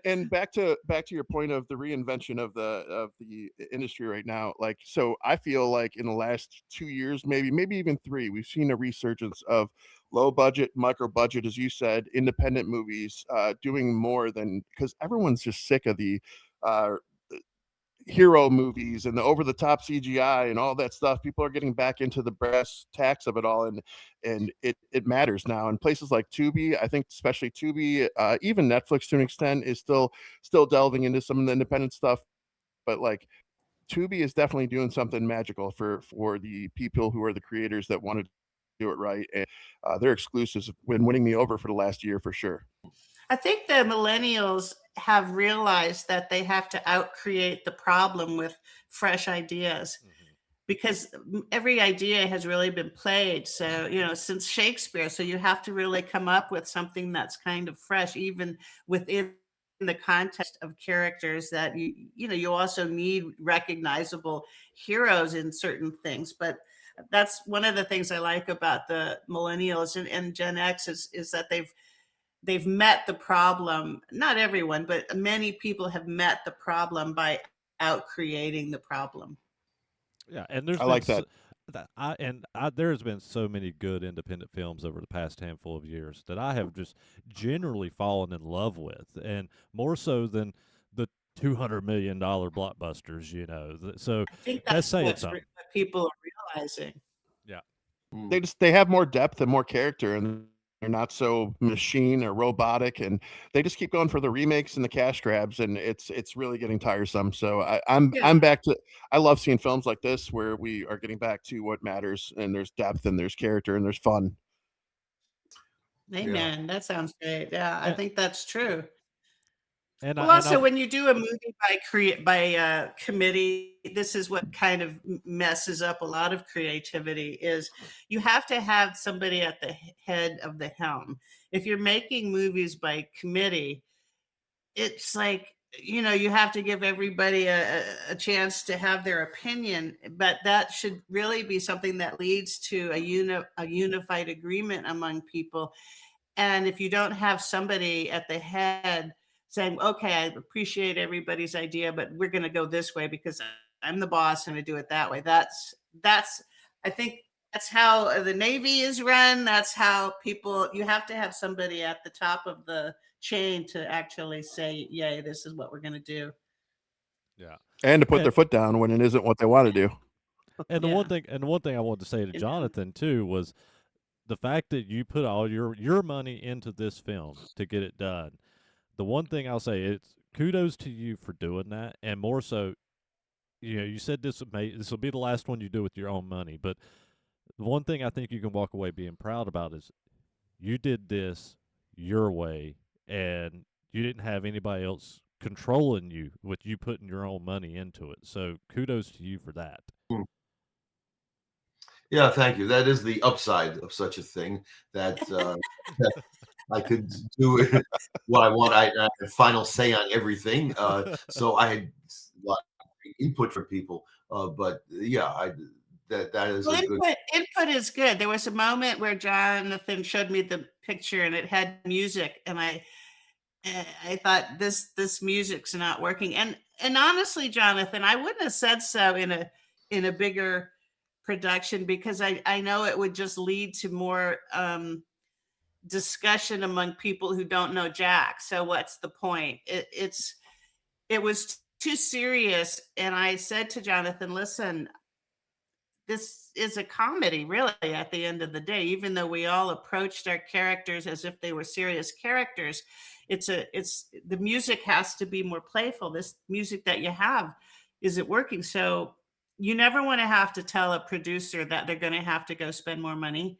and back to your point of the reinvention of the industry right now. Like, so I feel like in the last 2 years, maybe even three, we've seen a resurgence of low budget, micro budget, as you said, independent movies doing more than, because everyone's just sick of the uh, hero movies and the over the top CGI and all that stuff. People are getting back into the brass tacks of it all, and it matters now. And places like Tubi, I think, especially Tubi, even Netflix to an extent, is still delving into some of the independent stuff. But like, Tubi is definitely doing something magical for the people who are the creators that want to do it right, and their exclusives have been winning me over for the last year for sure. I think the millennials have realized that they have to outcreate the problem with fresh ideas because every idea has really been played. So, since Shakespeare, so you have to really come up with something that's kind of fresh, even within the context of characters that you also need recognizable heroes in certain things. But that's one of the things I like about the millennials and Gen X is that they've met the problem. Not everyone, but many people have met the problem by out creating the problem. Yeah, and there's I been like that. there has been so many good independent films over the past handful of years that I have just generally fallen in love with, and more so than the $200 million blockbusters. So I think that's that's saying what something. people are realizing. Yeah. They have more depth and more character, and they're not so machine or robotic, and they just keep going for the remakes and the cash grabs, and it's really getting tiresome. So I'm Yeah. back to, I love seeing films like this where we are getting back to what matters, and there's depth and there's character and there's fun. Amen. That sounds great. Yeah, I And think that's true. and Well, I and I also, when you do a movie by committee, this is what kind of messes up a lot of creativity. Is you have to have somebody at the head of the helm. If you're making movies by committee, it's like you have to give everybody a chance to have their opinion, but that should really be something that leads to a unified agreement among people. And if you don't have somebody at the head saying, okay, I appreciate everybody's idea, but we're going to go this way because I'm the boss and I do it that way. That's I think that's how the Navy is run. That's how you have to have somebody at the top of the chain to actually say, yeah, this is what we're going to do. yeah. And to put And their foot down when it isn't what they want to do. and the Yeah. one thing I wanted to say to Amen. Jonathan too was the fact that you put all your money into this film to get it done. The one thing I'll say is kudos to you for doing that, and more so, you said this will be the last one you do with your own money. But the one thing I think you can walk away being proud about is you did this your way, and you didn't have anybody else controlling you with you putting your own money into it. So kudos to you for that. Yeah, thank you. That is the upside of such a thing, that that I could do what I want. I had final say on everything. So I had a lot of input from people. But yeah, that is Well, a good. input is good. There was a moment where Jonathan showed me the picture and it had music, and I thought this music's not working. And honestly, Jonathan, I wouldn't have said so in a bigger production because I know it would just lead to more discussion among people who don't know Jack. So what's the point? It was too serious, and I said to Jonathan, "Listen, this is a comedy, really, at the end of the day, even though we all approached our characters as if they were serious characters. It's the music has to be more playful. This music that you have, is it working? So you never want to have to tell a producer that they're going to have to go spend more money.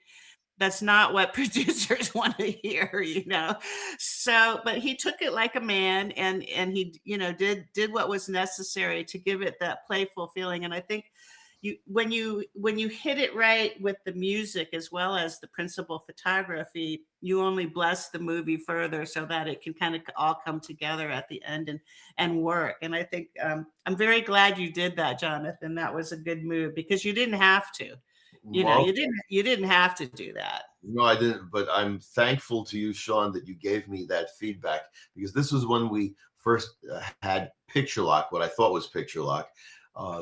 That's not what producers want to hear. So, but he took it like a man, and he, did what was necessary to give it that playful feeling. And I think when you hit it right with the music as well as the principal photography, you only bless the movie further so that it can kind of all come together at the end and work. And I think I'm very glad you did that, Jonathan. That was a good move because you didn't have to. You know, you didn't have to do that. No, I didn't, but I'm thankful to you, Sean, that you gave me that feedback, because this was when we first had picture lock, what I thought was picture lock,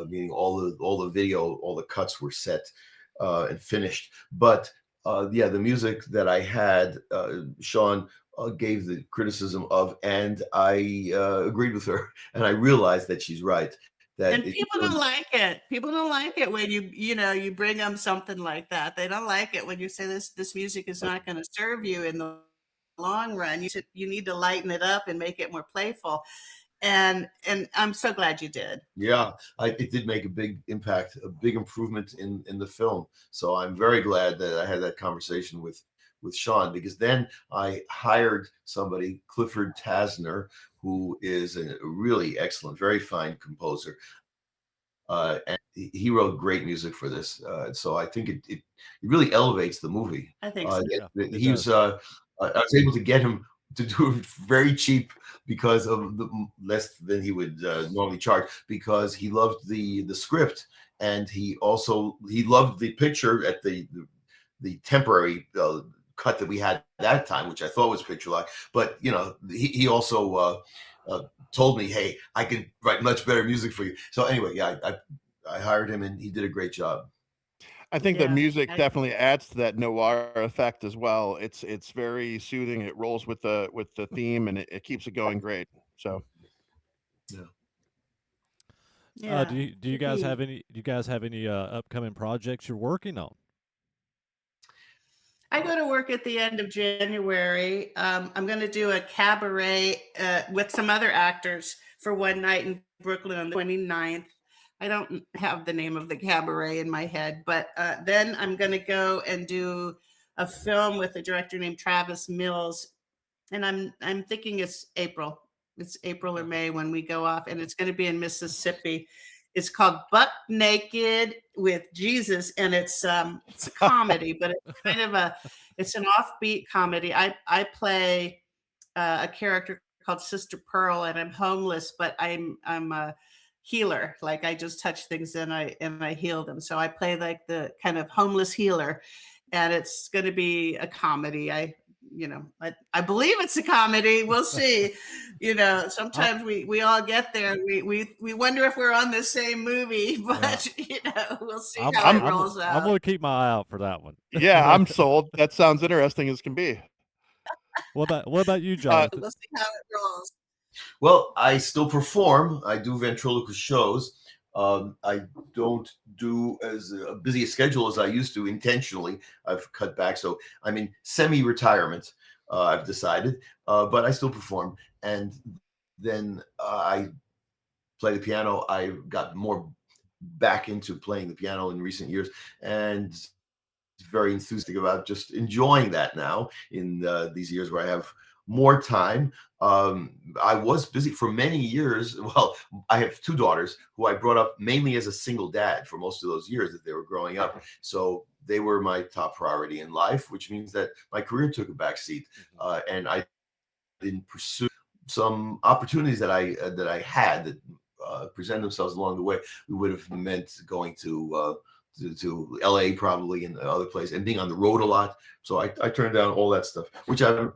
meaning all the video, all the cuts were set and finished. But yeah, the music that I had, Sean gave the criticism of, and I agreed with her, and I realized that she's right. And people don't like it. People don't like it when you bring them something like that. They don't like it when you say this music is not going to serve you in the long run. You need to lighten it up and make it more playful. And I'm so glad you did. Yeah, it did make a big impact, a big improvement in the film. So I'm very glad that I had that conversation with Sean, because then I hired somebody, Clifford Tasner, who is a really excellent, very fine composer. And he wrote great music for this. So I think it really elevates the movie. I think so. He was I was able to get him to do it very cheap, because of the less than he would normally charge, because he loved the script, and he loved the picture at the temporary cut that we had at that time, which I thought was picture lock. But he also told me, hey, I can write much better music for you. So anyway, yeah, I hired him, and he did a great job. I think the music definitely adds to that noir effect as well. It's very soothing. It rolls with the theme, and it keeps it going great. So yeah. Do you guys have any upcoming projects you're working on? I go to work at the end of January. I'm going to do a cabaret with some other actors for one night in Brooklyn on the 29th. I don't have the name of the cabaret in my head, but then I'm going to go and do a film with a director named Travis Mills, and I'm thinking it's April. It's April or May when we go off, and it's going to be in Mississippi. It's called Buck Naked with Jesus, and it's a comedy, but it's kind of it's an offbeat comedy. I play a character called Sister Pearl, and I'm homeless, but I'm a healer. Like, I just touch things and I heal them. So I play like the kind of homeless healer, and it's going to be a comedy. I believe it's a comedy. We'll see. Sometimes we all get there. We wonder if we're on the same movie, but we'll see how it rolls out. I'm going to keep my eye out for that one. Yeah, I'm sold. That sounds interesting as can be. What about you, John? We'll see how it rolls. Well, I still perform. I do ventriloquist shows. I don't do as busy a schedule as I used to intentionally. I've cut back. So I'm in semi-retirement, I've decided, but I still perform. And then I play the piano. I got more back into playing the piano in recent years, and very enthusiastic about just enjoying that now in these years where I have more time. I was busy for many years. Well, I have two daughters who I brought up mainly as a single dad for most of those years that they were growing up. So they were my top priority in life, which means that my career took a backseat, and I didn't pursue some opportunities that I had that presented themselves along the way. We would have meant going to LA probably, and other places, and being on the road a lot. So I turned down all that stuff, which I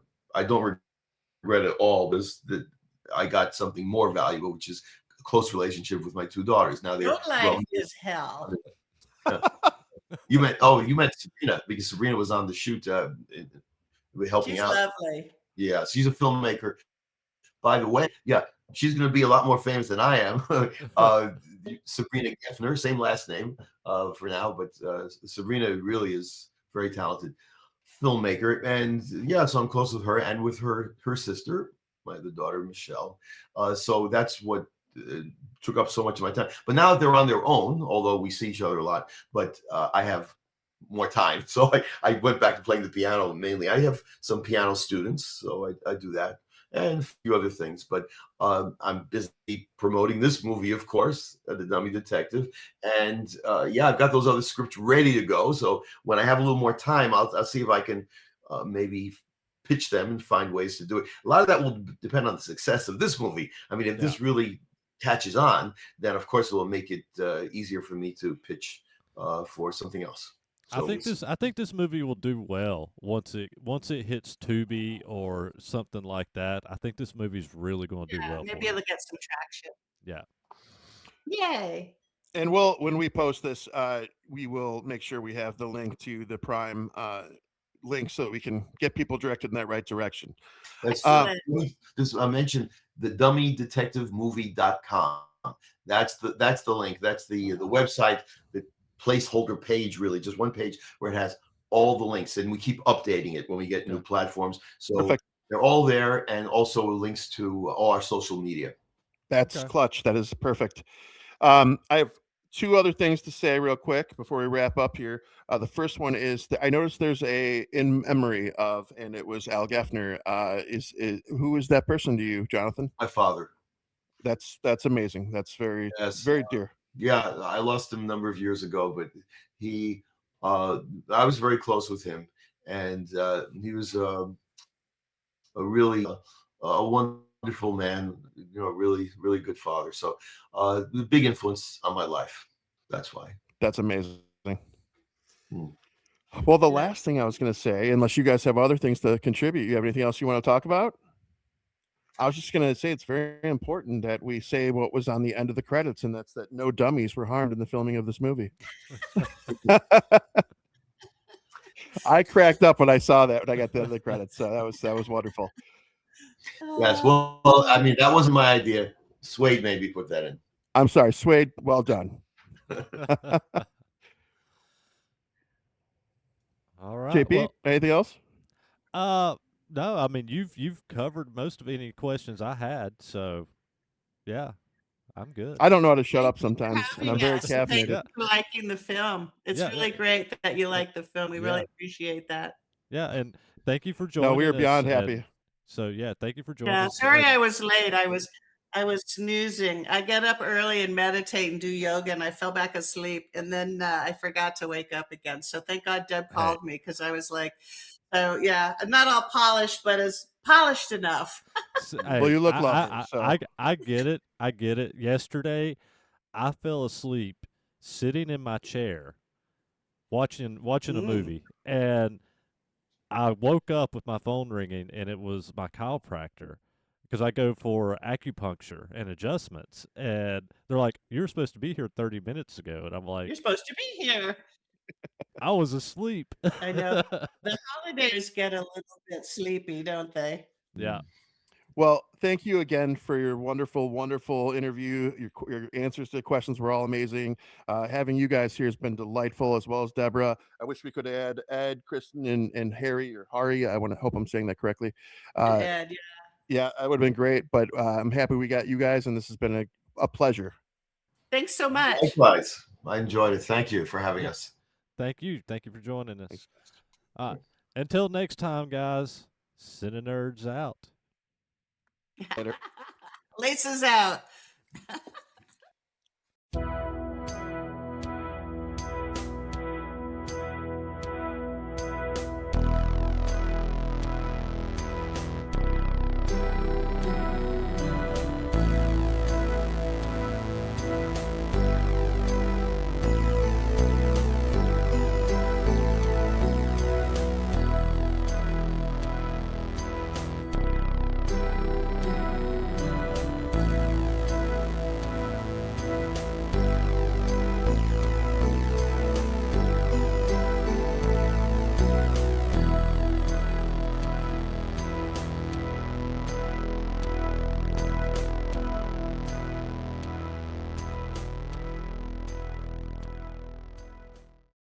don't regret at all, because I got something more valuable, which is a close relationship with my two daughters. Now they're Your life is hell. You meant Sabrina, because Sabrina was on the shoot helping She's out. Lovely. Yeah, she's a filmmaker. By the way, yeah, she's going to be a lot more famous than I am. Sabrina Geffner, same last name for now, but Sabrina really is very talented filmmaker, and yeah, so I'm close with her and with her sister, the daughter Michelle. So that's what took up so much of my time. But now that they're on their own, although we see each other a lot, but I have more time, so I went back to playing the piano mainly. I have some piano students, so I do that, and a few other things. But I'm busy promoting this movie, of course, The Dummy Detective. And yeah, I've got those other scripts ready to go. So when I have a little more time, I'll see if I can maybe pitch them and find ways to do it. A lot of that will depend on the success of this movie. I mean, if this really catches on, then of course it will make it easier for me to pitch for something else. I So think this movie will do well once it hits Tubi or something like that. I think this movie's really going to do Yeah, well maybe for it'll it. get some traction. Yeah. Yay. And when we post this, we will make sure we have the link to the Prime link so that we can get people directed in that right direction. that's Excellent. this I mentioned the dummydetectivemovie.com. That's the link. That's the website, the placeholder page, really, just one page where it has all the links, and we keep updating it when we get new platforms. So Perfect. they're all there, and also links to all our social media. That's Okay. clutch. That is perfect. I have two other things to say real quick before we wrap up here. The first one is that I noticed there's a in memory of, and it was Al Geffner. Who is that person to you, Jonathan? My father. That's amazing. That's very Yes. dear. Yeah, I lost him a number of years ago, but he, I was very close with him, and he was a really a wonderful man. Really, really good father. So, a big influence on my life. That's why. That's amazing. Hmm. Well, the Yeah. last thing I was going to say, unless you guys have other things to contribute, you have anything else you want to talk about? I was just going to say it's very important that we say what was on the end of the credits, and that's that no dummies were harmed in the filming of this movie. I cracked up when I saw that when I got the end of the credits. So that was wonderful. Yes. Well, I mean, that wasn't my idea. Swade maybe put that in. I'm sorry, Swade. Well done. All right. JP, Well, anything else? no, I mean you've covered most of any questions I had, so yeah, I'm good. I don't know how to shut Thank up you for sometimes, and I'm having very us, and thank caffeinated. you for liking the film. It's Yeah, really great that you like the film. We really yeah, appreciate that. yeah, and thank you for No, we joining are us. beyond And happy. so yeah, thank you for joining Yeah, us. sorry And I was late. I was snoozing. I get up early and meditate and do yoga, and I fell back asleep, and then I forgot to wake up again. So thank God Deb hey, called me because I was like, so yeah, I'm not all polished, but as polished enough. Well, Well, you look lovely. So I get it. I get it. Yesterday, I fell asleep sitting in my chair watching a movie, and I woke up with my phone ringing, and it was my chiropractor because I go for acupuncture and adjustments, and they're like, "You're supposed to be here 30 minutes ago," and I'm like, You're supposed to be here. "I was asleep." I know. The holidays get a little bit sleepy, don't they? Yeah. well, thank you again for your wonderful, wonderful interview. Your answers to the questions were all amazing. Having you guys here has been delightful, as well as Deborah. I wish we could add Ed, Kristen, and Harry or Hari. I want to hope I'm saying that correctly. And Uh, Ed, yeah. yeah, that would have been great. But I'm happy we got you guys, and this has been a pleasure. Thanks so much. Likewise, I enjoyed it. Thank you for having Yeah. us. Thank you. Thank you for joining us. Thanks. Until next time, guys. CineNerds out. Later. Laces out.